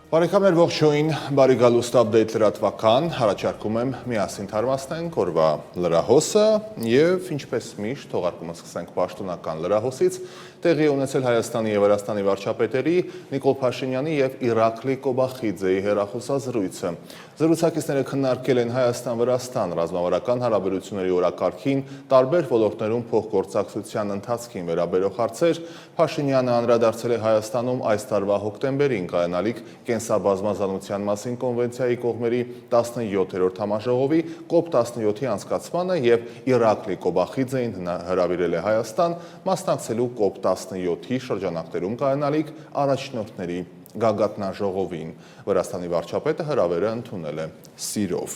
Բարեկամներ ողջույն, բարի գալուստ update լրատվական, առաջարկում եմ միասին թարմացնենք օրվա լրահոսը և ինչպես միշտ թողարկումը սկսենք պաշտոնական լրահոսից, տեղի ունեցել Հայաստանի և Վրաստանի վարչապետերի Նիկոլ Փաշինյանի և Իրակլի Կոբախիձեի հեռախոսազրույցը։ Զրուցակիցները քննարկել են Հայաստան-Վրաստան ռազմավարական հարաբերությունների օրակարգին, տարբեր ոլորտներում փոխգործակցության ընթացքին վերաբերող հարցեր։ Փաշինյանը անդրադարձել է Հայաստանում այս տարվա հոկտեմբերին կայանալիք կենսաբազմազանության մասին կոնվենցիայի կողմերի 17-րդ համաժողովի COP17-ի անցկացմանը և Իրակլի Կոբախիձեին հրավիրել է Հայաստան մասնակցելու COP17-ի շրջանակներում կայանալիք առաջնորդների գագաթնաժողովին։ Վրաստանի վարչապետը հրավերը ընդունել է սիրով։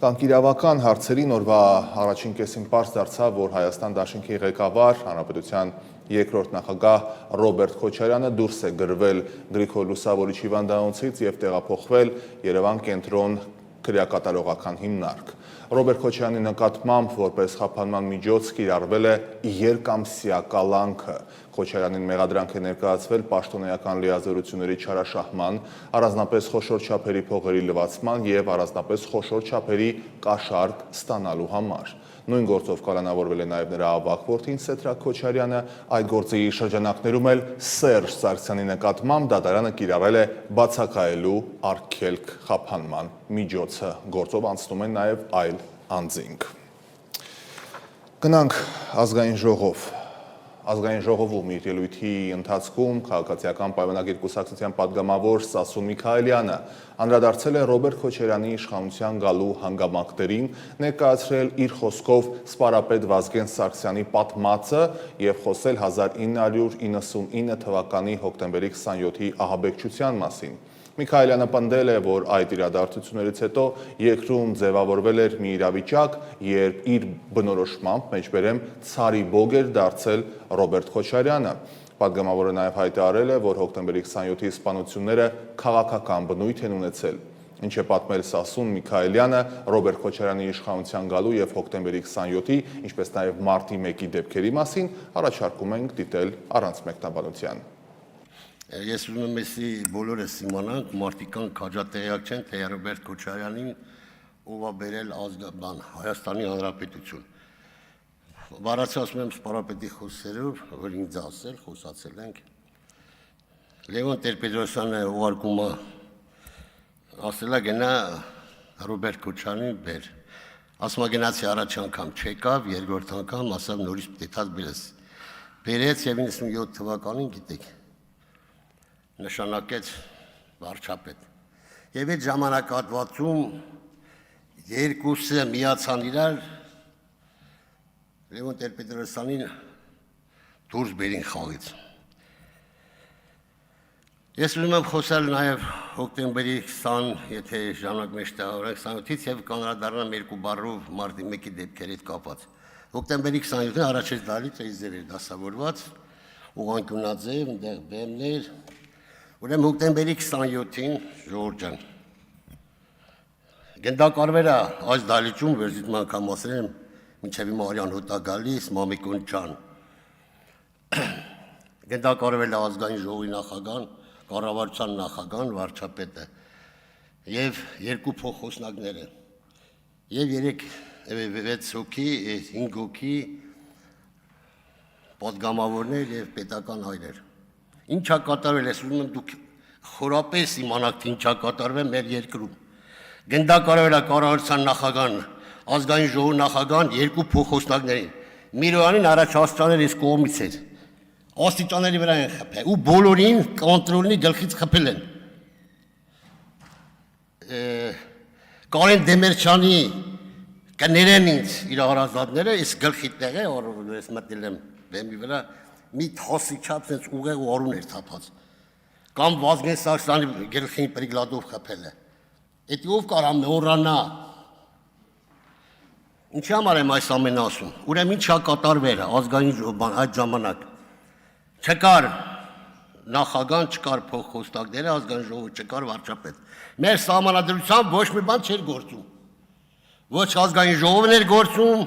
Կանգիրավական հարցերին օրվա առաջին կեսին պարզ դարձավ, որ Հայաստան դաշինքի ղեկավար, Հանրապետության երկրորդ նախագահ Ռոբերտ Քոչարյանը դուրս է գրվել Գրիգոր Լուսավորիչ հիվանդանոցից և տեղափոխվել Երևան կենտրոն քրեակատարողական հիմնարկ։ Ռոբերտ Քոչարյանի նկատմամբ որպես խափանման միջոց կիրառվել է երկամսյա կալանքը։ Քոչարյանին մեղադրանք է ներկայացվել պաշտոնեական լիազորությունների չարաշահման, առանձնապես խոշոր չափերի փողերի լվացման և առանձնապես խոշոր չափերի կաշառք ստանալու համար։ Նույն գործով կալանավորվել է նաև նրա ավագ որդին Սեդրակ Քոչարյանը, այդ գործի շրջանակներում էլ Սերժ Սարգսյանի նկատմամբ դատարանը կիրառել է բացակայելու արգելք խափանման միջոցը։ Գործով անցնում են նաև այլ անձինք։ Գնանք ազգային ժողով։ Ազգային ժողովում իր ելույթի ընթացքում քաղաքացիական պայմանագիր կուսակցության պատգամավոր Սասուն Միքայելյանը անդրադարձել է Ռոբերտ Քոչարյանի իշխանության գալու հանգամանքներին, ներկայացրել իր խոսքով սպարապետ Վազգեն Սարգսյանի պատմածը և խոսել 1999 թվականի հոկտեմբերի 27-ի ահաբեկչության մասին։ Միքայելյանը պնդել է, որ այդ իրադարձություններից հետո երկրում ձևավորվել էր մի իրավիճակ, երբ իր բնորոշմամբ մեջբերեմ ցարի բոգ էր դարձել Ռոբերտ Քոչարյանը։ Պատգամավորը նաև հայտարարել է, որ հոկտեմբերի 27-ի սպանությունները քաղաքական բնույթ են ունեցել։ Ինչ է պատմել Սասուն Միքայելյանը Ռոբերտ Քոչարյանի իշխանության գալու և հոկտեմբերի 27-ի, ինչպես նաև մարտի 1-ի դեպքերի մասին, առաջարկում ենք դիտել առանց մեկնաբանության։ Ես ուզում եմ էսի բոլորս իմանանք, մարդիկան քաջատեղյակ չեն, թե Ռոբերտ Քոչարյանին ով է բերել Հայաստանի Հանրապետություն։ Բառացի ասում եմ սպարապետի խոսքերով, որ ինձ ասել, խոսացել ենք։ Լևոն Տեր-Պետրոսյանը ուղարկում է, ասել է գնա Ռոբերտ Քոչարյանին բեր։ Ասում է գնացի առաջ անգամ չեկավ, երկրորդ անգամ ասավ նորից պետք է բերես։ Բերեց և 97 թվականին գիտեք նշանակեց վարչապետ։ Եվ այդ ժամանակահատվածում երկուսը միացան իրար, Լևոն Տեր-Պետրոսյանին դուրս բերին խաղից։ Ես ուզում եմ խոսել նաև հոկտեմբերի 20, եթե ժամանակ մեջ տեղավորենք 27-ից և կանրադառնամ երկու բառով մարտի 1-ի դեպքերից կապված։ Հոկտեմբերի 27-ին առաջին դահլիճ էիզեր էր դասավորված, ուղղանկյունաձև, այնտեղ բեմներ։ Ուրեմն հոկտեմբերի 27-ին ժողովուրդ ջան, գնդակարվելը այս դահլիճում վերջին անգամ ասել եմ, մինչև հիմա արյան հոտ է գալիս, Մամիկոն ջան։ Գնդակարվել է ազգային ժողովի նախագահան, կառավարության նախագահան, վարչապետը և երկու փոխխոսնակները և 6 հոգի, 5 հոգի պատգամավորներ և պետական հայրեր։ Ինչ է կատարվել, ես ուզում եմ դուք խորապես իմանաք, թե ինչ է կատարվել մեր երկրում։ Գնդակարվել է կառավարության նախագահան, ազգային ժողովի նախագահան, երկու փոխխոսնակներին։ Միրոյանին առաջ աստիճաներ ես կողմից էր։ Աստիճաների վրա են խփել ու բոլորին կոնտրոլնի գլխից խփել են։ Կարեն Դեմիրճյանի կներեն ինձ իր հարազատները, ես գլխի տեղ է, ես մտել եմ բեմի վրա, մի թասի չափ սենց ուղեղ ու արուն էր թափած։ Կամ Վազգեն Սարգսյանի գլխին պրիգլադով խփել է։ Էդի ով կարա մոռանա։ Ինչի համար եմ այս ամենը ասում։ Ուրեմն ինչ է կատարվել ազգային ժողովի այդ ժամանակ։ Չկար նախագահան, չկար փոխխոսնակները, ազգային ժողովը չկար վարչապետ։ Մեր սահմանադրությամբ ոչ մի բան չէր գործում։ Ոչ ազգային ժողովն էր գործում,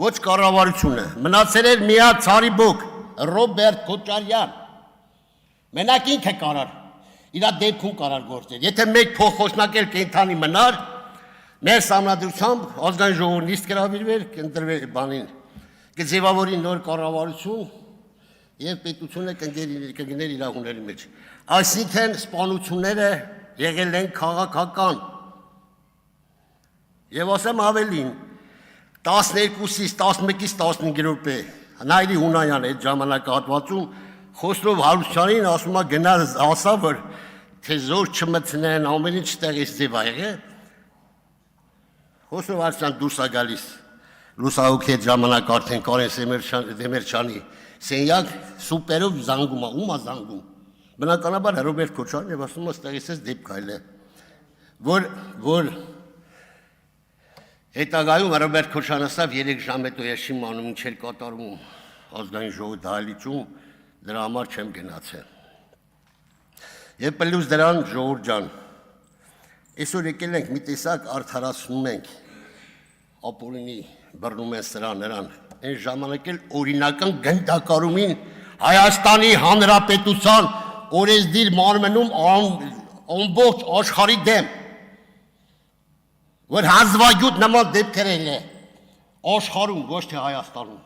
ոչ կառավարությունը։ Մնացել էր միակ ցարի բոգ Ռոբերտ Քոչարյան։ Մենակ ինքը կարար։ իր դեպքում կարար գործել։ Եթե մեկ փոխոսնակել կենթանի մնար, մեր համանդրությամբ ազգային ժողովը նիստ կհրավիրվեր, կընտրվեր բանին, կձևավորի նոր կառավարություն եւ պետությունը կգներ իր ուների մեջ։ Այսինքն սպանությունները եղել են քաղաքական։ Եվ ասեմ ավելին, 12-ից 11-ից 15 րոպե Նայիրի Հունանյան այդ ժամանակահատվածում Խոսրով Հարությունյանին ասում է գնալ ասա որ թե զոր չմտնեն ամեն ինչ տեղից ձև ա եղել։ Խոսրով Հարությունյան դուրս է գալիս լուսահոգի այդ ժամանակ արդեն Կարեն Դեմիրճյանի սենյակ սուպերով զանգում է, ում է զանգում։ Բնականաբար Ռոբերտ Քոչարյանն եւ ասում է ստեղից էս դեպք այլ է, որ հետագայում Ռոբերտ Քոչարյանը ասավ 3 ժամ հետո ես չեմ անում ինչ էր կատարում ազգային ժողովի դահլիճում, դրա համար չեմ գնացել։ Եվ պլյուս դրան ժողովուրդ ջան, այսօր եկել ենք մի տեսակ արդարացնում ենք Ապոլինի բռնում են սրան նրան, այն ժամանակ էլ օրինական գնդակարումին Հայաստանի Հանրապետության օրենսդիր մարմնում ամբողջ աշխարհի դեմ որ հազվագյուտ նման դեպքեր են աշխարհում, ոչ թե Հայաստանում։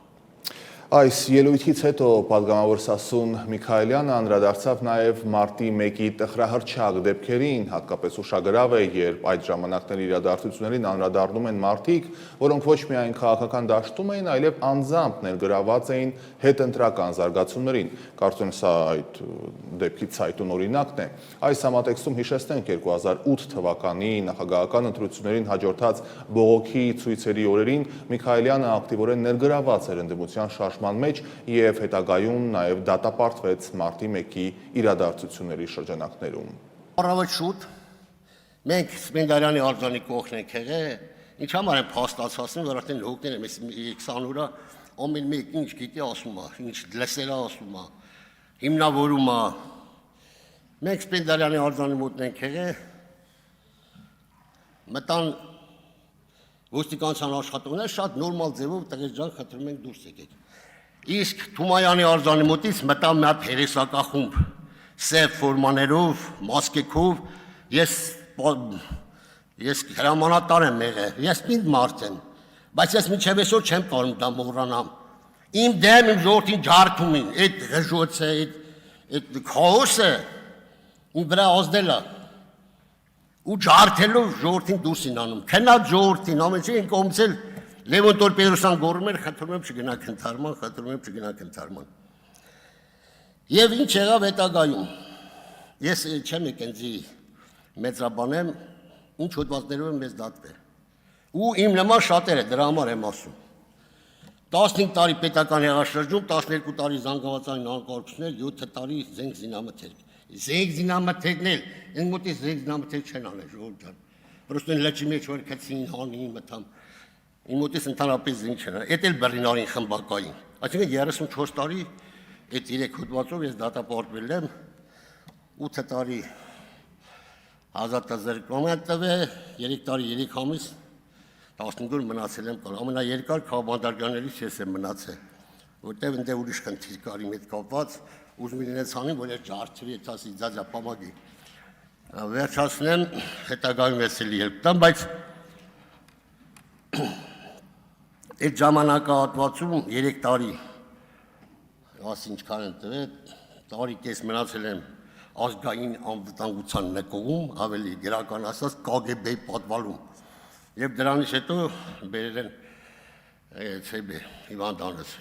Այս ելույթից հետո պատգամավոր Սասուն Միքայելյանը անդրադարձավ նաև մարտի 1-ի տխրահռչակ դեպքերին, հատկապես ուշագրավ է, երբ այդ ժամանակների իրադարձություններին անդրադառնում են մարդիկ, որոնք ոչ միայն քաղաքական դաշտում էին, այլև անձամբ ներգրաված էին հետընտրական զարգացումներին։ Կարծում եմ սա այդ դեպքի ցայտուն օրինակն է։ Այս համատեքստում հիշեցնենք 2008 թվականի նախագահական ընտրություններին հաջորդած բողոքի ցույցերի օրերին Միքայելյանը ակտիվորեն ներգրաված էր ընդդիմության շարժման մեջ եւ հետագայում նաեւ դատապարտվեց մարտի 1-ի իրադարձությունների շրջանակներում։ Առավոտ շուտ մենք Սպենդարյանի արձանի կողքն ենք եղել, ինչ համար են փաստացածում, որ արդեն հոգներ եմ 20 օրա ամեն մեկ ինչ գիտի ասում է, ինչ լսել է ասում է, հիմնավորում է։ Մենք Սպենդարյանի արձանի մոտ ենք եղել, մտան ոստիկանության աշխատողները շատ նորմալ ձևով տղեկ ջան խնդրում ենք դուրս եկեք։ Իսկ Թումայանի արձանի մոտից մտավ մի հատ հերեսակախումբ, սև ֆորմաներով, մասկեքով, ես հրամանատար եմ եղել, ես պինդ մարդ եմ, բայց ես մինչև այսօր չեմ կարող դա մոռանամ։ Իմ դեմ իմ ժողովրդին ջարդում են, այդ ղժոցը, այդ քաոսը իմ վրա ազդել է։ Ու ջարդելով ժողովրդին դուրս են անում, քնած ժողովրդին, ամեն ինչ են կողմցել Լևոն Տոր-Պետրոսյան գոռում էր, խնդրում եմ չգնաք ընթարման, խնդրում եմ չգնաք ընթարման։ Եվ ինչ եղավ հետագայում։ Ես չեմ եկենձի մեծաբանեմ, ինչ հոդվածներով եմ մեզ դատվել։ Ու իմ նման շատերը դրա համար եմ ասում։ 15 տարի պետական հեղաշրջում, 12 տարի զանգվածային անկարգություններ, 7 տարի զենք զինամթերք։ Զենք զինամթերքն էլ, այն մոտից զենք զինամթերք չեն անել, ժողովուրդ ջան։ Պրոստեն լճի մեջ որ քցին հանի մտամ։ Իմ մոտից ընդհանրապես զենք չեն անել, էդ էլ բռնարին խմբակային։ Այսինքն 34 տարի այդ 3 հոդվածով ես դատապարտվել եմ, 8 տարի ազատազրկում եմ տվել, 3 տարի 3 ամիս 15 օր մնացել եմ կար, ամենաերկար քաղաքաբանտարկներից ես եմ մնացել, որտեղ ընդ ուրիշ խնդիր կար իմ հետ կապված, ուզում իրենց անին, որ ես ջարդվի, ես ասի ձազա պամագի։ Վերջացնեմ, հետագայում ես էլի ելք տամ, բայց այդ ժամանակահատվածում 3 տարի, ասի ինչքան եմ տվել, տարի կես մնացել եմ ազգային անվտանգության նկողում, ավելի գրական ասած KGB-ի պատվալում։ Եվ դրանից հետո բերել են ՑԲ հիվանդանոց։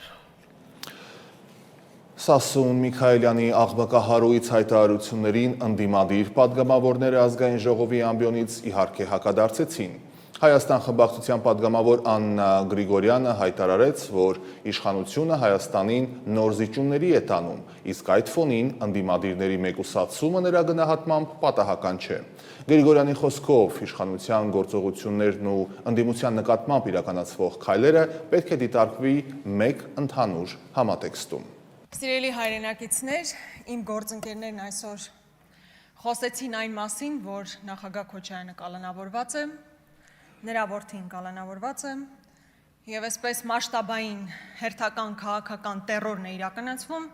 Սասուն Միքայելյանի աղբակահարույց հայտարարություններին ընդդիմադիր պատգամավորները ազգային ժողովի ամբիոնից իհարկե հակադարձեցին։ Հայաստան խմբակցության պատգամավոր Աննա Գրիգորյանը հայտարարեց, որ իշխանությունը Հայաստանին նոր զիջումների է տանում, իսկ այդ ֆոնին ընդդիմադիրների մեկուսացումը նրա գնահատմամբ պատահական չէ։ Գրիգորյանի խոսքով իշխանության գործողություններն ու ընդդիմության նկատմամբ իրականացվող քայլերը պետք է դիտարկվի մեկ ընդհանուր համատեքստում։ Սիրելի հայրենակիցներ, իմ գործընկերներն այսօր խոսեցին այն մասին, որ նախագահ Քոչարյանը կալանավորված է, նրա որդին կալանավորված է, եւ այսպես մասշտաբային հերթական քաղաքական տերորն է իրականացվում,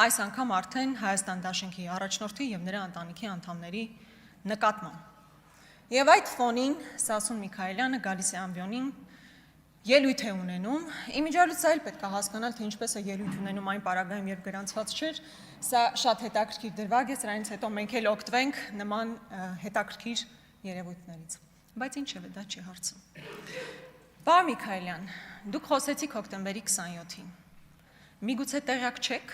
այս անգամ արդեն Հայաստան Դաշնքի առաջնորդի եւ նրա ընտանիքի անդամների նկատմամբ։ Եվ այդ ֆոնին Սասուն Միքայելյանը գալիս է ամբիոնին ելույթ է ունենում, իմիջիալից այլ պետք է հասկանալ, թե ինչպես է ելույթ ունենում այն պարագայում, երբ գրանցված չէր, սա շատ հետաքրքիր դրվագ է, սրանից հետո մենք էլ օգտվենք նման հետաքրքիր երևույթներից։ Բայց ինչևէ դա չի հարցը։ Պարոն Միքայելյան, դուք խոսեցիք հոկտեմբերի 27-ին։ Միգուցե տեղյակ չեք,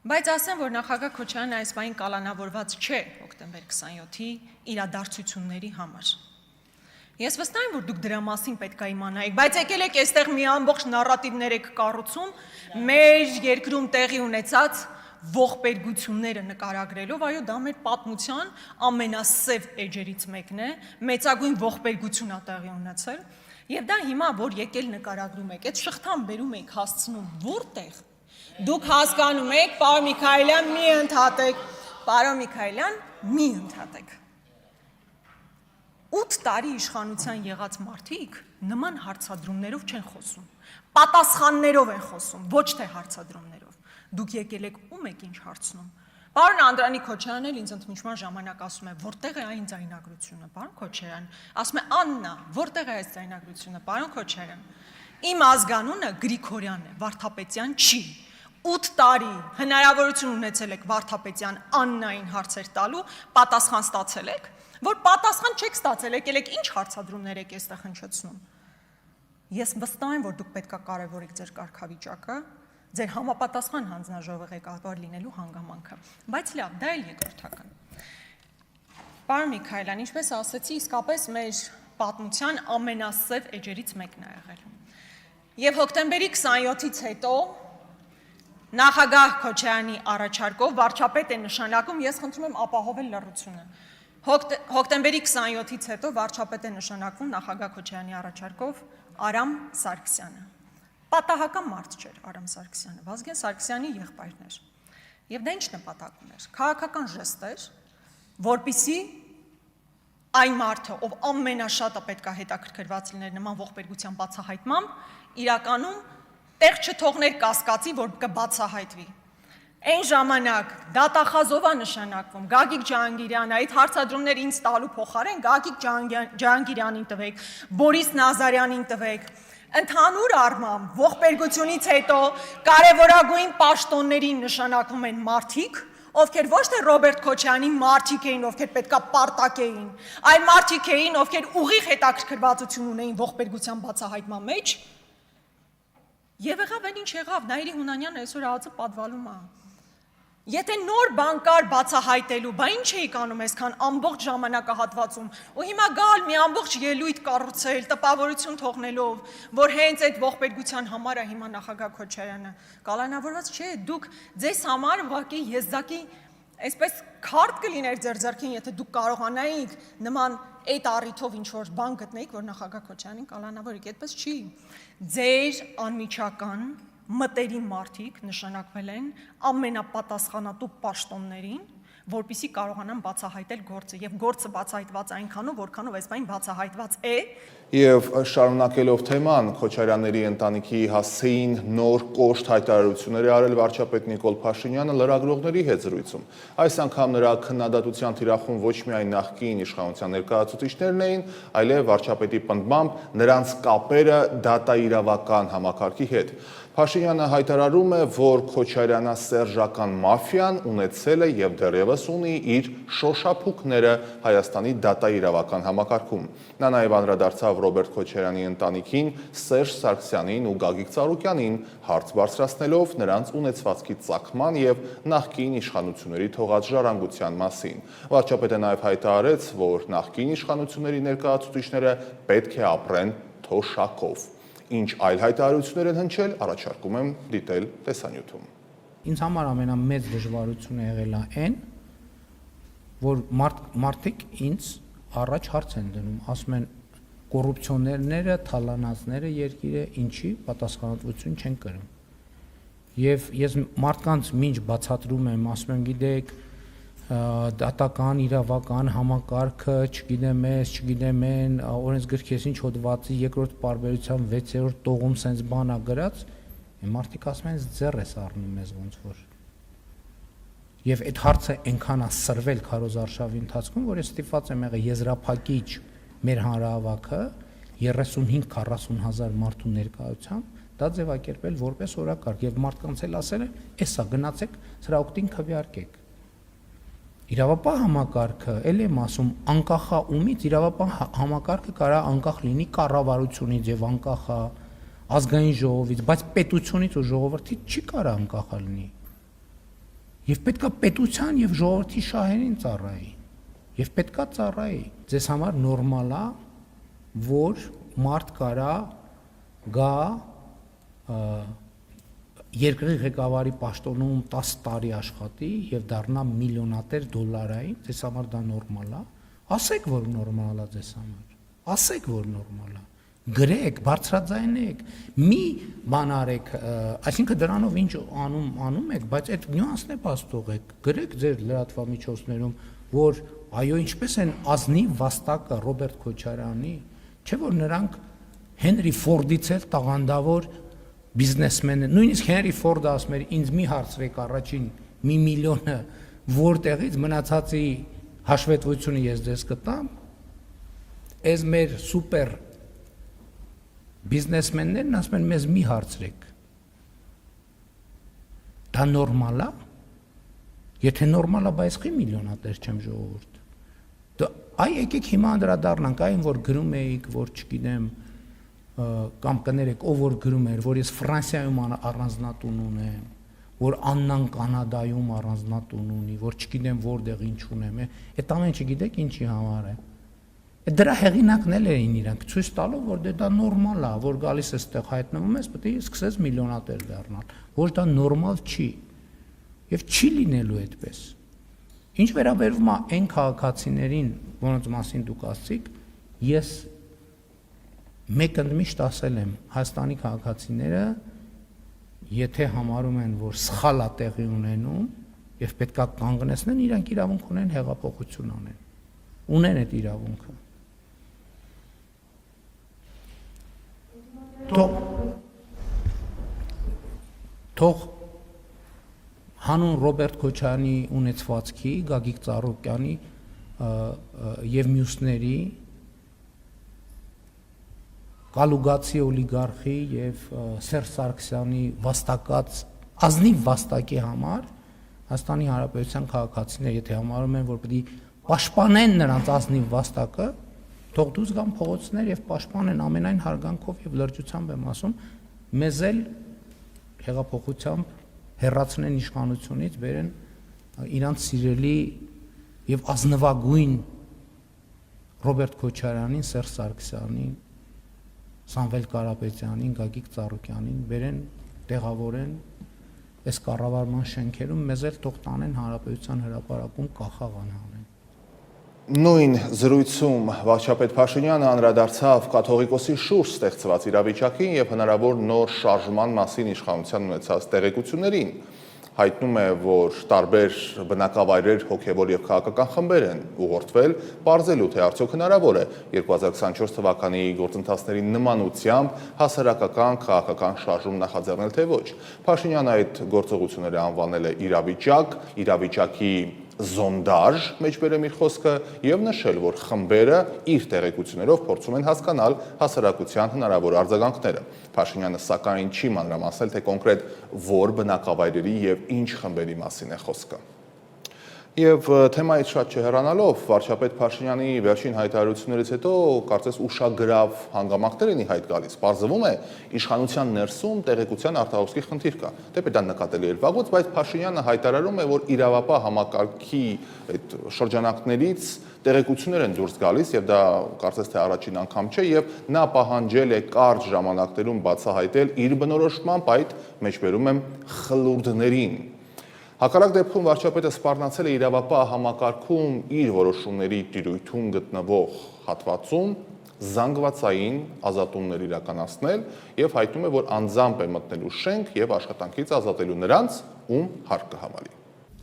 բայց ասեմ, որ նախագահ Քոչարյանը այս բանին կալանավորված չէ հոկտեմբեր 27-ի իրադարձությունների համար։ Ես վստահ եմ, որ դուք դրա մասին պետք է իմանայիք, բայց եկել եք այստեղ մի ամբողջ նարատիվներ եք կառուցում մեր երկրում տեղի ունեցած ողբերգությունները նկարագրելով, այո, դա մեր պատմության ամենասև էջերից մեկն է, մեծագույն ողբերգություն է տեղի ունեցել, եւ դա հիմա, որ եկել նկարագրում եք, այդ շղթան բերում եք հասցնում որտեղ։ Դուք հասկանում եք, պարոն Միքայելյան, մի ընդհատեք, պարոն Միքայելյան, մի ընդհատեք։ 8 տարի իշխանության եղած մարդիկ նման հարցադրումներով չեն խոսում, պատասխաններով են խոսում, ոչ թե հարցադրումներով։ Դուք եկել եք ում եք ինչ հարցնում։ Պարոն Անդրանիկ Քոչարյանն էլ ինձ ընդմիջման ժամանակ ասում է, որտեղ է այն ձայնագրությունը, պարոն Քոչարյան, ասում է Աննա, որտեղ է այս ձայնագրությունը, պարոն Քոչարյան։ Իմ ազգանունը Գրիգորյանն է, Վարդապետյան չի։ 8 տարի հնարավորություն ունեցել եք Վարդապետյան Աննային հարցեր տալու, պատասխան ստացել եք, որ պատասխան չեք ստացել, եկել եք ինչ հարցադրումներ եք այստեղ հնչեցնում։ Ես վստահ եմ, որ դուք պետք է կարևորեք ձեր կարգավիճակը, ձեր համապատասխան հանձնաժողովի ղեկավար լինելու հանգամանքը, բայց լավ, դա էլ երկրորդական։ Պարոն Միքայելյան, ինչպես ասացի, իսկապես մեր պատմության ամենասև էջերից մեկն է եղել։ Եվ հոկտեմբերի 27-ից հետո նախագահ Քոչարյանի առաջարկով վարչապետ է նշանակում, ես խնդրում եմ ապահովել լռությունը։ Հոկտեմբերի 27-ից հետո վարչապետ է նշանակվում նախագահ Քոչարյանի առաջարկով Արամ Սարգսյանը։ Պատահական մարդ չէր Արամ Սարգսյանը, Վազգեն Սարգսյանի եղբայրն էր։ Եվ դա ինչ նպատակ ուներ։ Քաղաքական ժեստ էր, որպիսի այն մարդը, ով ամենաշատը պետք է հետաքրքրված լիներ նման ողբերգության բացահայտմամբ, իրականում տեղ չթողներ կասկածի, որ կբացահայտվի։ Այն ժամանակ դատախազովա նշանակվում Գագիկ Ջահանգիրյանը, այդ հարցադրումները ինձ տալու փոխարեն Գագիկ Ջահանգիրյանին տվեք, Բորիս Նազարյանին տվեք։ Ընդհանուր առմամբ ողբերգությունից հետո կարևորագույն պաշտոններին նշանակվում են մարդիկ, ովքեր ոչ թե Ռոբերտ Քոչարյանի մարդիկ էին, ովքեր պետքա պարտակեին, այլ մարդիկ էին, ովքեր ուղիղ հետաքրքրվածություն ունեին ողբերգության բացահայտման մեջ։ Եվ եղավ այն ինչ եղավ, Նայիրի Հունանյանն այսօր ԱԱԾ պատվալում է։ Եթե նոր բան կար բացահայտելու, բա ինչ էիք անում այսքան ամբողջ ժամանակահատվածում, ու հիմա գալ մի ամբողջ ելույթ կառուցել, տպավորություն թողնելով, որ հենց այդ ողբերգության համար է հիմա նախագահ Քոչարյանը կալանավորված չէ, դուք ձեզ համար ուղղակի եզակի այսպես քարտ կլիներ ձեր ձեռքին, եթե դուք կարողանայիք նման այդ առիթով ինչ-որ բան գտնեիք, որ նախագահ Քոչարյանին կալանավորեք, այդպես չի։ Ձեր անմիջական մտերիմ մարդիկ նշանակվել են ամենապատասխանատու պաշտոններին, որպեսզի կարողանան բացահայտել գործը, եւ գործը բացահայտված այնքանով, որքանով այս բան բացահայտված է։ Եվ շարունակելով թեման, Քոչարյանների ընտանիքի հասցեին նոր կոշտ հայտարարություններ է արել վարչապետ Նիկոլ Փաշինյանը լրագրողների հետ զրույցում։ Այս անգամ նրա քննադատության թիրախում ոչ միայն նախկին իշխանության ներկայացուցիչներն էին, այլև վարչապետի պնդմամբ նրանց կապերը դատաիրավական համակարգի հետ։ Փաշինյանը հայտարարում է, որ Քոչարյանա-սերժական մաֆիան ունեցել է եւ դեռևս ունի իր շոշափուկները Հայաստանի դատաիրավական համակարգում։ Նա նաեւ անդրադարձավ Ռոբերտ Քոչարյանի ընտանիքին, Սերժ Սարգսյանին ու Գագիկ Ծառուկյանին, հարց բարձրացնելով նրանց ունեցվածքի ծագման եւ նախկին իշխանությունների թողած ժառանգության մասին։ Վարչապետը նաեւ հայտարարեց, որ նախկին իշխանությունների ներկայացուցիչները պետք է ապրեն թոշակով։ Ինչ այլ հայտարարություններ են հնչել, առաջարկում եմ դիտել տեսանյութում։ Ինձ համար ամենամեծ դժվարությունը եղել է այն, որ մարդիկ ինձ առաջ հարց են դնում, ասում են կոռուպցիոներները, թալանածները երկիրը ինչի պատասխանատվություն չեն կրում։ Եվ ես մարդկանց մինչ բացատրում եմ, ասում եմ, գիտեք, դատական, իրավական համակարգը, չգիտեմ ես, չգիտեմ են, օրենսգրքից ինչ հոդվածի երկրորդ պարբերության 6-րդ տողում sense բանա գրած, մարդիկ ասում են ձեռ ես առնում մեզ ոնց որ։ Եվ այդ հարցը այնքան է սրվել քարոզարշավի ընթացքում, որ ես ստիպված եմ եղել եզրափակիչ մեր հանրահավաքը 35-40 հազար մարդու ներկայությամբ դա ձևակերպել որպես օրակարգ եւ մարդկանց էլ ասել են, «Էսա գնացեք, սրա օգտին քվեարկեք»։ Իրավապահ համակարգը, ել եմ ասում, անկախ է ումից, իրավապահ համակարգը կարա անկախ լինի կառավարությունից եւ անկախ է ազգային ժողովից, բայց պետությունից ու ժողովրդից չի կարա անկախ լինի։ Եվ պետքա պետության եւ ժողովրդի շահերին ծառայի։ Եվ պետքա ծառայի։ Ձեզ համար նորմալ է, որ մարդ կարա գա երկրի ղեկավարի պաշտոնում 10 տարի աշխատի եւ դառնա միլիոնատեր դոլարային, ձեզ համար դա նորմալ է։ Ասեք, որ նորմալ է ձեզ համար։ Ասեք, որ նորմալ է։ Գրեք, բարձրաձայնեք, մի բան արեք, այսինքն դրանով ինչ անում եք, բայց այդ նյուանսն է բաստողեք, գրեք ձեր լրատվամիջոցներում, որ այո, ինչպես են ազնիվ վաստակը Ռոբերտ Քոչարյանի, չէ՞ որ նրանք Հենրի Ֆորդից էլ տաղանդավոր բիզնեսմեն, նույնիսկ Հենրի Ֆորդը ասում էր, ինձ մի հարցրեք առաջին 1 միլիոնը որտեղից մնացածի հաշվետվությունը ես ձեզ կտամ, այս մեր սուպեր բիզնեսմեններն ասում են մեզ մի հարցրեք։ Դա նորմալ է։ Եթե նորմալ է, բայց խի միլիոնատեր չեմ ժողովուրդ։ Այ եկեք հիմա անդրադառնանք այն, որ գրում էիք, որ չգիտեմ, կամ կներեք, ով որ գրում էր, որ ես Ֆրանսիայում առանձնատուն ունեմ, որ Աննան Կանադայում առանձնատուն ունի, որ չգիտեմ որտեղ ինչ ունեմ, այդ ամեն ինչը գիտեք ինչի համար է։ Դրա հեղինակն էլ էին իրանք, ցույց տալով, որ դա նորմալ է, որ գալիս է այդտեղ հայտնվում ես, պետք է սկսես միլիոնատեր դառնալ, որ դա նորմալ չի եւ չի լինելու այդպես։ Ինչ վերաբերում է այն քաղաքացիներին, որոնց մասին դուք ասացիք, ես մեկ ընդմիշտ ասել եմ, Հայաստանի քաղաքացիները, եթե համարում են, որ սխալ է տեղի ունենում եւ պետքա կանգնեցնեն, իրանք իրավունք ունեն հեղափոխություն անեն։ Ունեն այդ իրավունքը։ Թող հանուն Ռոբերտ Քոչարյանի ունեցվածքի, Գագիկ Ծառուկյանի եւ մյուսների Կալուգացի օլիգարխի եւ Սերժ Սարգսյանի վաստակած ազնիվ վաստակի համար Հայաստանի Հանրապետության քաղաքացիները, եթե համարում են, որ պետք է պաշտպանեն նրանց ազնիվ վաստակը, թող դուրս գան փողոցներ եւ պաշտպանեն ամենայն հարգանքով եւ լրջությամբ եմ ասում, մեզ էլ հեղափոխությամբ հեռացնեն իշխանությունից, բերեն իրանց սիրելի եւ ազնվագույն Ռոբերտ Քոչարյանին, Սերժ Սարգսյանին, Սամվել Կարապետյանին, Գագիկ Ծառուկյանին, բերեն տեղավորեն այս կառավարման շենքերում, մեզ էլ թող տանեն Հանրապետության հրապարակում կախաղան անեն։ Նույն զրույցում վարչապետ Փաշինյանը անդրադարձավ կաթողիկոսի շուրջ ստեղծված իրավիճակին եւ հնարավոր նոր շարժման մասին իշխանության ունեցած տեղեկություններին։ Հայտնում է, որ տարբեր բնակավայրեր, հոգևոր եւ քաղաքական խմբեր են ուղղորդվել, բարձելու թե արդյոք հնարավոր է 2024 թվականի գործընթացների նմանությամբ հասարակական քաղաքական շարժում նախաձեռնել թե ոչ։ Փաշինյանը այդ գործողությունները անվանել է իրավիճակի զոնդաժ, մեջբերեմ իր խոսքը, եւ նշել, որ խմբերը իր տեղեկություններով փորձում են հասկանալ հասարակության հնարավոր արձագանքները։ Փաշինյանը սակայն չի մանրամասնել, թե կոնկրետ որ բնակավայրերի եւ ինչ խմբերի մասին է խոսքը։ Եվ թեմայից շատ չհեռանալով, վարչապետ Փաշինյանի վերջին հայտարարություններից հետո կարծես ուշագրավ հանգամանքներ են ի հայտ գալիս։ Պարզվում է, իշխանության ներսում տեղեկության արտահոսքի խնդիր կա։ Դեպի դա նկատելի էր վաղուց, բայց Փաշինյանը հայտարարում է, որ իրավապահ համակարգի այդ շրջանակներից տեղեկություններ են դուրս գալիս եւ դա կարծես թե առաջին անգամ չէ եւ նա պահանջել է կարճ ժամանակներում բացահայտել իր բնորոշմամբ այդ մեջբերում եմ խլուրդներին։ Հակառակ դեպքում վարչապետը սպառնացել է իրավապահ համակարգում իր որոշումների տիրույթում գտնվող հատվածում զանգվածային ազատումներ իրականացնել եւ հայտնում է, որ անձամբ է մտնելու շենք եւ աշխատանքից ազատելու նրանց, ում հարկ կհամալի։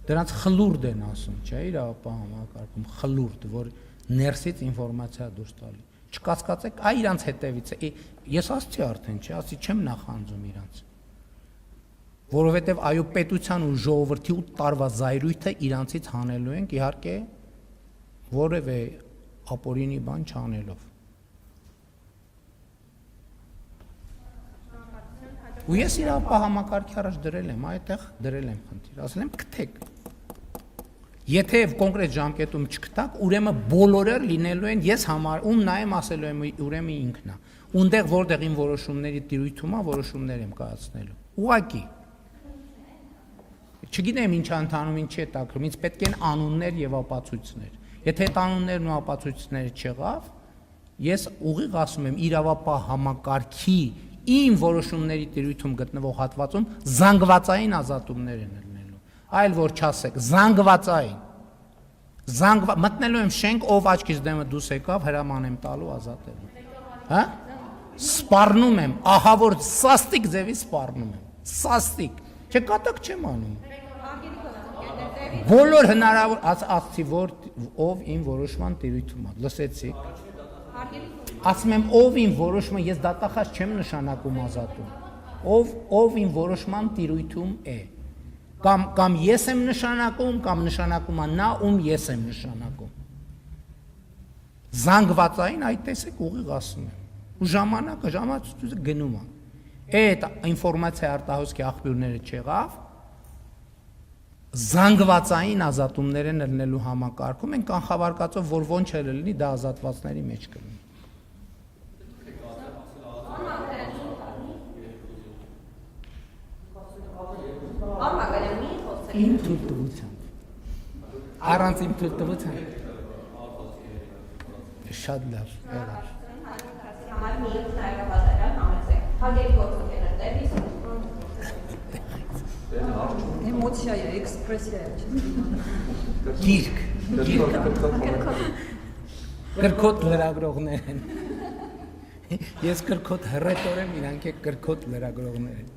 Դրանց խլուրդ են ասում, չէ՞, իրավապահ համակարգում խլուրդ, որ ներսից ինֆորմացիա դուրս տալի։ Չկասկածեք, այ իրանց հետևից է։ Ես ասացի արդեն, չէ, ասի չեմ նախանձում իրանց։ Որովհետև այո պետության ու ժողովրդի 8 տարվա զայրույթը իրանցից հանելու ենք, իհարկե որևէ ապօրինի բան չանելով։ Ու ես իրավապահ համակարգի առաջ դրել եմ, այդտեղ դրել եմ խնդիր, ասել եմ գտեք։ Եթե կոնկրետ ժամկետում չգտակ, ուրեմն բոլորը լինելու են ես համար, ում նայեմ ասելու եմ ուրեմն ինքն է։ Ունդեղ որտեղ իմ որոշումների տիրույթում է, որոշումներ եմ կայացնելու։ Ուղղակի չգիտեմ ինչ ընթանում, ինչ է տակրում, ինձ պետք են անուններ եւ ապացույցներ։ Եթե այդ անուններն ու ապացույցները չեղավ, ես ուղիղ ասում եմ իրավապահ համակարգի իմ որոշումների տիրույթում գտնվող հատվածում զանգվածային ազատումներ են լինելու։ Այլ որ չասեք, զանգվածային։ Մտնելու եմ շենք, ով աչքից դեմը դուրս եկավ, հրաման եմ տալու ազատելու։ Հա? Սպառնում եմ, ահա որ սաստիկ ձևի սպառնում եմ։ Սաստիկ։ Չէ կատակ չեմ անում։ Բոլոր հնարավոր ասացի որ ով իմ որոշման տիրույթում է, լսեցիք։ Ասում եմ ով իմ որոշումը, ես դատախազ չեմ նշանակում ազատում։ Ով իմ որոշման տիրույթում է։ Կամ ես եմ նշանակում, կամ նշանակում է նա, ում ես եմ նշանակում։ Զանգվածային այդ տեսեք ուղիղ ասում եմ։ Ու ժամանակը գնում է։ Այդ ինֆորմացիա արտահոսքի աղբյուրները չեղավ, զանգվածային ազատումներ են լինելու համակարգում, են կանխավարկածով, որ ոնչ էլ լինի, դա ազատվածների մեջ կլինի։ Իմ թույլտվությամբ։ Առանց իմ թույլտվությամբ։ Շատ լավ, եղավ։ Համար մի նայողազարյան համեցեք, հագերի գործոքեներ Էմոցիա է, էքսպրեսիա է։ Գիրք։ Կրկոտ լրագրողներ են։ Ես կրկոտ հռետոր եմ, իրանք է կրկոտ լրագրողներ են։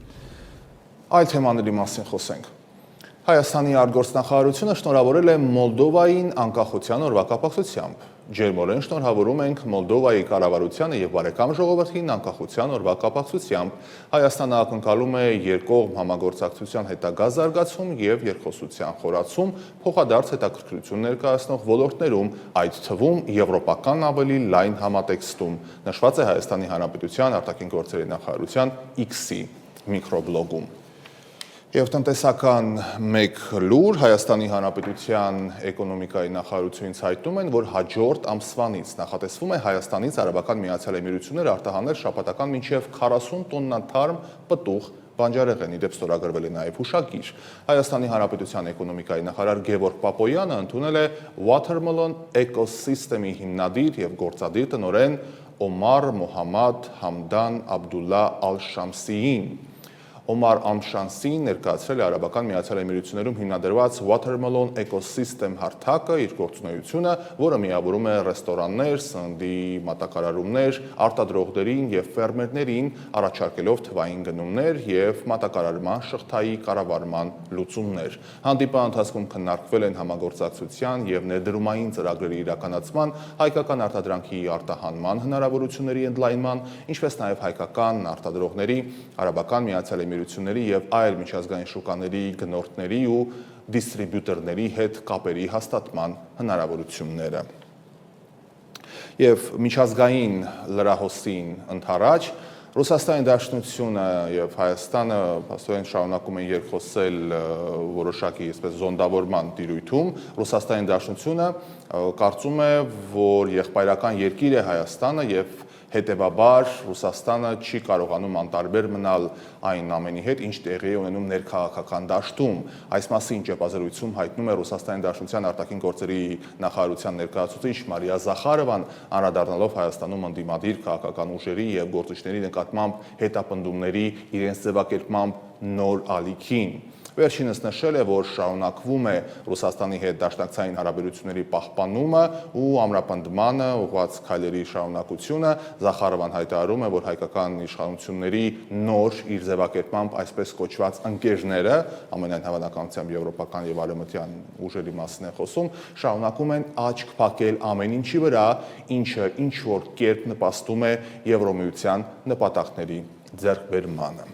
Այլ թեմաների մասին խոսենք։ Հայաստանի արտգործնախարարությունը շնորհավորել է Մոլդովային անկախության օրվա կապակցությամբ։ Ջերմորեն շնորհավորում ենք Մոլդովայի կառավարությանը եւ բարեկամ ժողովրդին անկախության օրվա կապակցությամբ։ Հայաստանը ակնկալում է երկկողմ համագործակցության հետագա զարգացում եւ երկխոսության խորացում, փոխադարձ հետաքրքրություն ներկայացնող ոլորտներում, այդ թվում եվրոպական ավելի լայն համատեքստում, նշված է Հայաստանի Հանրապետության արտաքին գործերի նախարարության X-ի միկրոբլոգում։ Եվ տնտեսական մեկ լուր Հայաստանի Հանրապետության էկոնոմիկայի նախարարությունից հայտնում են, որ հաջորդ ամսվանից նախատեսվում է Հայաստանից Արաբական Միացյալ Էմիրություններ արտահանել շաբաթական մինչև 40 տոննա թարմ պտուղ բանջարեղեն, իդեպ ստորագրվել է նաև հուշագիր։ Հայաստանի Հանրապետության էկոնոմիկայի նախարար Գևորգ Պապոյանը ընդունել է Watermelon Ecosystem-ի հիմնադիր եւ գործադիր տնօրեն Օմար Մոհամմադ Համդան Աբդուլլա Ալ-Շամսիին։ Օմար Ամշանսին ներկայացրել է Արաբական Միացյալ Էմիրություններում հիմնադրված Watermelon Ecosystem հարթակը, իր գործունեությունը, որը միավորում է ռեստորաններ, սննդի մատակարարումներ, արտադրողներին եւ ֆերմերներին, առաջարկելով թվային գնումներ եւ մատակարարման շղթայի կառավարման լուծումներ։ Հանդիպան ընթացքում քննարկվել են համագործակցության եւ ներդրումային ծրագրերի իրականացման, հայկական արտադրանքի արտահանման հնարավորությունների ընդլայնման, ինչպես նաեւ հայկական արտադրողների Արաբական Միացյալ Էմիրությունների եւ այլ միջազգային շուկաների գնորդների ու դիստրիբյուտորների հետ կապերի հաստատման հնարավորությունները։ Եվ միջազգային լրահոսին ընդառաջ Ռուսաստանի Դաշնությունը եւ Հայաստանը փաստորեն շարունակում են երկխոսել որոշակի այսպես զոնդավորման տիրույթում։ Ռուսաստանի Դաշնությունը կարծում է, որ եղբայրական երկիր է Հայաստանը եւ հետևաբար Ռուսաստանը չի կարողանում անտարբեր մնալ այն ամենի հետ, ինչ տեղի է ունենում ներքաղաքական դաշտում։ Այս մասին ճեպազրույցում հայտնում է Ռուսաստանի Դաշնության արտաքին գործերի նախարարության ներկայացուցիչ Մարիա Զախարովան, անդրադառնալով Հայաստանում ընդդիմադիր քաղաքական ուժերի եւ գործիչների նկատմամբ հետապնդումների իրենց ձևակերպմամբ նոր ալիքին։ Վերջինս նշել է, որ շարունակվում է Ռուսաստանի հետ դաշնակցային հարաբերությունների պահպանումը ու ամրապնդմանը ուղղված քայլերի շարունակությունը։ Զախարովան հայտարարում է, որ հայկական իշխանությունների նոր իր ձևակերպմամբ այսպես կոչված ընկերները, ամենայն հավանականությամբ եվրոպական եւ արևմտյան ուժերի մասին է խոսում, շարունակում են աչք փակել ամեն ինչի վրա, ինչը ինչ որ կերպ նպաստում է Եվրոմիության նպատակների ձեռքբերմանը։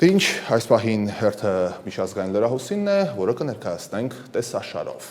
Դե ինչ, այս պահին հերթը միջազգային լրահոսինն է, որը կներկայացնենք տեսաշարով։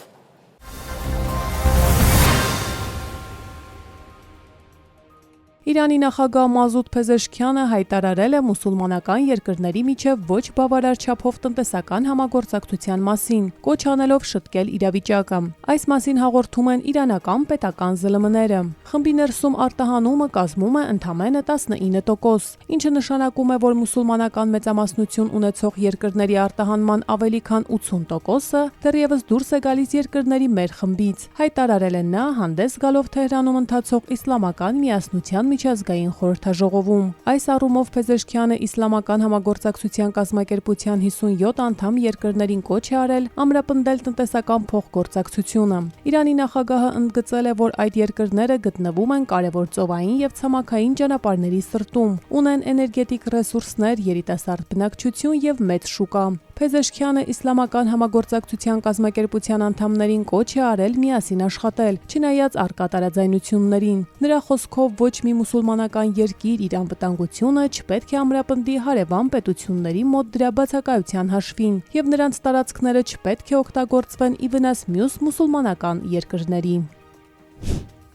Իրանի նախագահ Մազուդ Փեզեշքյանը հայտարարել է մուսուլմանական երկրների միջև ոչ բավարար չափով տնտեսական համագործակցության մասին, կոչ անելով շտկել իրավիճակը։ Այս մասին հաղորդում են իրանական պետական ԶԼՄ-ները։ Խմբի ներսում արտահանումը կազմում է ընդամենը 19%, ինչը նշանակում է, որ մուսուլմանական մեծամասնություն ունեցող երկրների արտահանման ավելի քան 80%-ը դեռևս դուրս է գալիս երկրների մեր խմբից, հայտարարել է նա հանդես գալով Թեհրանում ընթացող իսլամական միասնության միջազգային խորհրդաժողովում։ Այս առումով Փեզեշքյանը իսլամական համագործակցության կազմակերպության 57 անդամ երկրներին կոչ է արել ամրապնդել տնտեսական փոխգործակցությունը։ Իրանի նախագահը ընդգծել է, որ այդ երկրները գտնվում են կարևոր ծովային եւ ցամաքային ճանապարհների սրտում, ունեն էներգետիկ ռեսուրսներ, երիտասարդ բնակչություն եւ մեծ շուկա։ Փեզեշքյանը իսլամական համագործակցության կազմակերպության անդամներին կոչ է արել միասին աշխատել, չնայած առկա տարաձայնություններին։ Նրա խոսքով ոչ մի մուսուլմանական երկիր իր անվտանգությունը չպետք է ամրապնդի հարևան պետությունների մոտ դրա բացակայության հաշվին, եւ նրանց տարածքները չպետք է օգտագործվեն ի վնաս մյուս մուսուլմանական երկրների։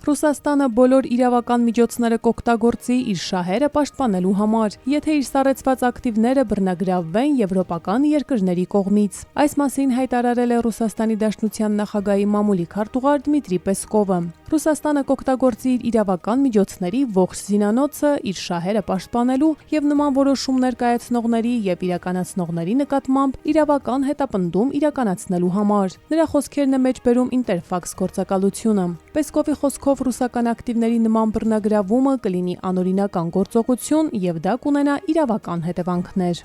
Ռուսաստանը բոլոր իրավական միջոցները կօգտագործի իր շահերը պաշտպանելու համար, եթե իր սառեցված ակտիվները բռնագրավվեն եվրոպական երկրների կողմից։ Այս մասին հայտարարել է Ռուսաստանի Դաշնության նախագահի մամուլի քարտուղար Դմիտրի Պեսկովը։ Ռուսաստանը կօգտագործի իր իրավական միջոցների ողջ զինանոցը իր շահերը պաշտպանելու եւ նման որոշումներ կայացնողների եւ իրականացնողների նկատմամբ իրավական հետապնդում իրականացնելու համար։ Նրա խոսքերն է մեջբերում Ինտերֆաքս գործակալությունը։ Պեսկովի խոսքով ռուսական ակտիվների նման բռնագրավումը կլինի անօրինական գործողություն եւ դա կունենա իրավական հետևանքներ։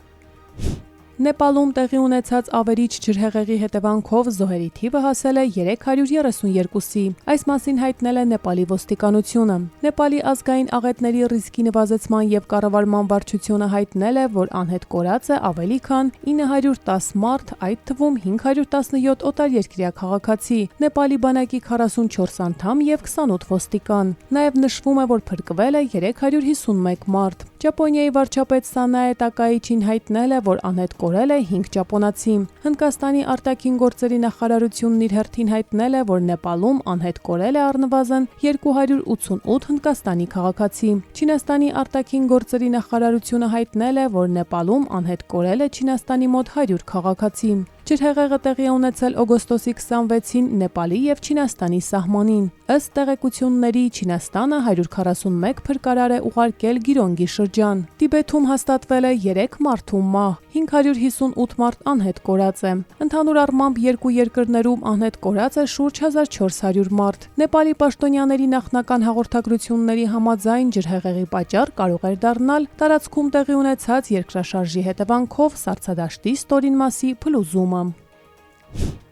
Նեպալում տեղի ունեցած ավերիչ ջրհեղեղի հետևանքով զոհերի թիվը հասել է 332-ի։ Այս մասին հայտնել է Նեպալի ոստիկանությունը։ Նեպալի ազգային աղետների ռիսկի նվազեցման եւ կառավարման վարչությունը հայտնել է, որ անհետ կորած է ավելի քան 910 մարդ, այդ թվում 517 օտարերկրյա քաղաքացի, Նեպալի բանակի 44 անդամ եւ 28 ոստիկան։ Նաեւ նշվում է, որ փրկվել է 351 մարդ։ Ճապոնիայի վարչապետ Սանաե Տակայիչին հայտնել է, որ անհետ կորել է 5 ճապոնացի։ Հնդկաստանի արտաքին գործերի նախարարությունն իր հերթին հայտնել է, որ Նեպալում անհետ կորել է առնվազն 288 հնդկաստանի քաղաքացի։ Չինաստանի արտաքին գործերի նախարարությունը հայտնել է, որ Նեպալում անհետ կորել է Չինաստանի մոտ 100 քաղաքացի։ Ջրհեղեղը տեղի է ունեցել օգոստոսի 26-ին Նեպալի եւ Չինաստանի սահմանին։ Ըստ տեղեկությունների Չինաստանը 141 փրկարար է ուղարկել Գիրոնգի շրջան։ Տիբեթում հաստատվել է 3 մարդու մահ, 558 մարդ անհետ կորած է։ Ընդհանուր առմամբ երկու երկրներում անհետ կորած է շուրջ 1400 մարդ։ Նեպալի պաշտոնյաների նախնական հաղորդագրությունների համաձայն ջրհեղեղի պատճառ կարող էր դառնալ տարածքում տեղի ունեցած երկրաշարժի հետևանքով սառցադաշտի ստորին մասի փլուզումը։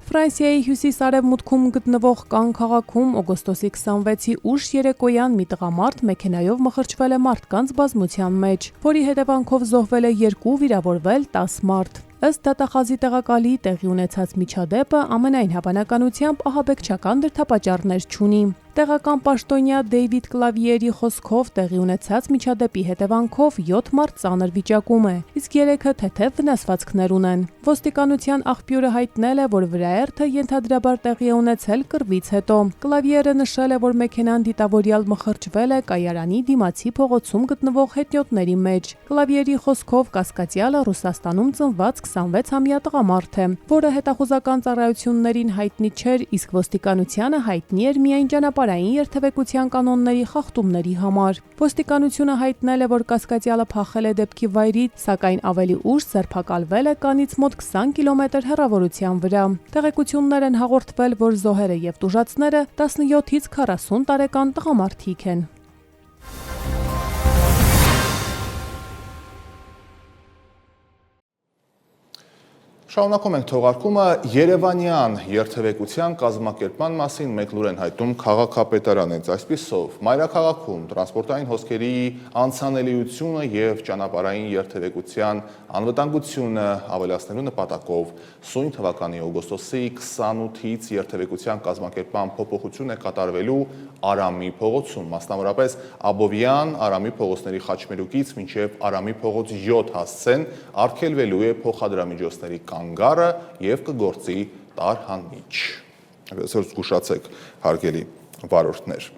Ֆրանսիայի հյուսիս-արևմուտքում գտնվող Կանն քաղաքում օգոստոսի 26-ի ուշ երեկոյան մի տղամարդ մեքենայով մխրճվել է մարդկանց բազմության մեջ, որի հետևանքով զոհվել է 2, վիրավորվել 10 մարդ։ Ըստ դատախազի տեղակալի տեղի ունեցած միջադեպը ամենայն հավանականությամբ ահաբեկչական դրդապատճառներ չունի։ Տեղական պաշտոնյա Դեյվիդ Կլավիերի խոսքով տեղի ունեցած միջադեպի հետևանքով 7 մարդ ծանր վիճակում է, իսկ 3-ը թեթև վնասվածքներ ունեն։ Ոստիկանության աղբյուրը հայտնել է, որ վրաերթը ենթադրաբար տեղի է ունեցել կռվից հետո։ Կլավիերը նշել է, որ մեքենան դիտավորյալ մխրճվել է կայարանի դիմացի փողոցում գտնվող հետնյոտների մեջ։ Կլավիերի խոսքով կասկածյալը Ռուսաստանում ծնված 26-ամյա տղամարդ է, որը հետախուզական ծառայություններին հայտնի չէր, իսկ ոստիկանությանը հայտնի էր միայն ճանապարհային երթևեկության կանոնների խախտումների համար։ Ոստիկանությունը հայտնել է, որ կասկածյալը փախել է դեպքի վայրից, սակայն ավելի ուշ ձերբակալվել է Կանից մոտ 20 կիլոմետր հեռավորության վրա։ Տեղեկություններ են հաղորդվել, որ զոհերը եւ տուժածները 17-ից 40 տարեկան տղամարդիկ են։ Շարունակում ենք թողարկումը Երևանյան երթևեկության կազմակերպման մասին մեկ լուր են հայտնում քաղաքապետարանից։ Այսպիսով, մայրաքաղաքում տրանսպորտային հոսքերի անցանելիությունը եւ ճանապարհային երթևեկության անվտանգությունը ավելացնելու նպատակով սույն թվականի օգոստոսի 28-ից երթևեկության կազմակերպման փոփոխություն է կատարվելու Արամի փողոցում, մասնավորապես Աբովյան, Արամի փողոցների խաչմերուկից մինչև Արամի փողոց 7 հասցեն արգելվելու է փոխադրամիջոցների կանգառը եւ կգործի տարհանիչ։ Այսօր զգուշացեք, հարգելի վարորդներ։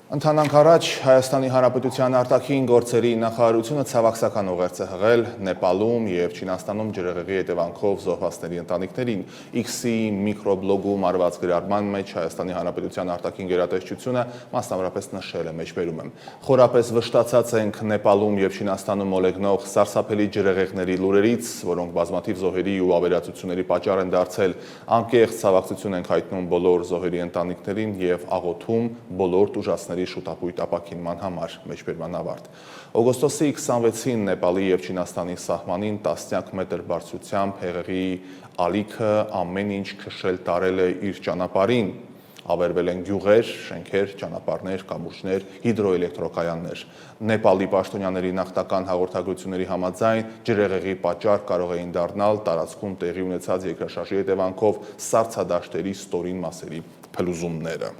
Ընթանանք առաջ, Հայաստանի Հանրապետության արտաքին գործերի նախարարությունը ցավակցական ուղերձ է հղել Նեպալում եւ Չինաստանում ջրհեղեղի հետևանքով զոհվածների ընտանիքներին։ X-ի միկրոբլոգում արված գրառման մեջ Հայաստանի Հանրապետության արտաքին գերատեսչությունը մասնավորապես նշել է մեջբերում եմ. Խորապես վշտացած ենք Նեպալում եւ Չինաստանում մոլեգնող սարսափելի ջրհեղեղների լուրերից, որոնք բազմաթիվ զոհերի ու ավերածությունների պատճառ են դարձել։ Անկեղծ ցավակցություն ենք հայտնում բոլոր զոհերի ընտանիքներին եւ աղոթում բոլոր տուժածների շուտապույտ ապաքինման համար, մեջբերման ավարտ։ Օգոստոսի 26-ին Նեպալի եւ Չինաստանի սահմանին տասնյակ մետր բարձրությամբ հեղեղի ալիքը ամեն ինչ քշել տարել է իր ճանապարհին։ Ավերվել են գյուղեր, շենքեր, ճանապարհներ, կամուրջներ, հիդրոէլեկտրոկայաններ։ Նեպալի պաշտոնյաների նախնական հաղորդագրությունների համաձայն ջրհեղեղի պատճառ կարող էին դառնալ տարածքում տեղի ունեցած երկրաշարժի հետևանքով սառցադաշտերի ստորին մասերի փլուզումները։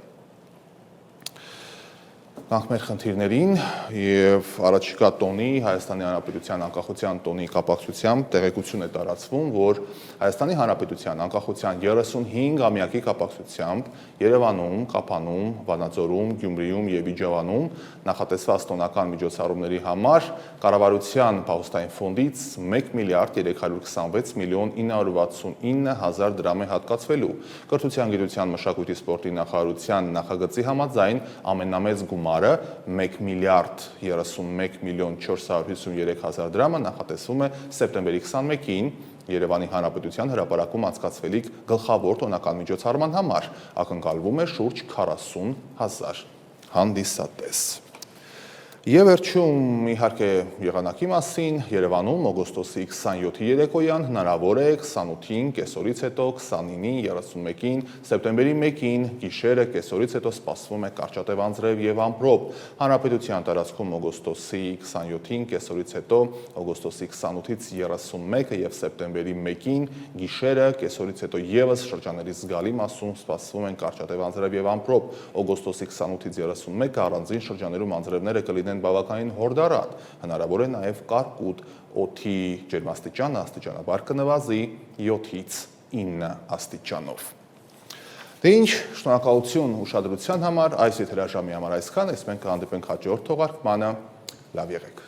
Կանք մեր խնդիրներին եւ առաջիկա տոնի Հայաստանի Հանրապետության անկախության տոնի կապակցությամբ տեղեկություն է տարածվում, որ Հայաստանի Հանրապետության անկախության 35-ամյակի կապակցությամբ Երևանում, Կապանում, Վանաձորում, Գյումրիում եւ Իջևանում նախատեսված տոնական միջոցառումների համար կառավարության պահոստային ֆոնդից 1 միլիարդ 326 միլիոն 969 հազար դրամ է հատկացվելու։ Կրթության, գիտության, մշակույթի, սպորտի նախարարության նախագծի համաձայն ամենամեծ գումարը 1 միլիարդ 31 միլիոն 453 հազար դրամը նախատեսվում է սեպտեմբերի 21-ին Երևանի Հանրապետության հրապարակում անցկացվելիք գլխավոր տոնական միջոցառման համար, ակնկալվում է շուրջ 40 հազար հանդիսատես։ Եվ վերջում իհարկե եղանակի մասին Երևանում օգոստոսի 27-ի երեկոյան հնարավոր է 28-ին կեսօրից հետո 29-ին 31-ին սեպտեմբերի 1-ին գիշերը կեսօրից հետո սպասվում է կարճատև անձրև եւ ամպրոպ։ Հանրապետության տարածքում օգոստոսի 27-ին կեսօրից հետո օգոստոսի 28-ից 31-ը եւ սեպտեմբերի 1-ին գիշերը կեսօրից հետո եւս շրջանների զգալի մասում սպասվում են կարճատև անձրև եւ ամպրոպ։ Օգոստոսի 28-ից 31-ը առանձին շրջաներում անձրևները կլինեն բավականին հորդարատ, հնարավոր է նաև կարկուտ, օդի ջերմաստիճանը աստիճանաբար կնվազի 7-ից 9 աստիճանով։ Դե ինչ, շնորհակալություն ուշադրության համար, այս եթերաժամի համար այսքան, իսկ մենք կհանդիպենք հաջորդ թողարկմանը, լավ եղեք։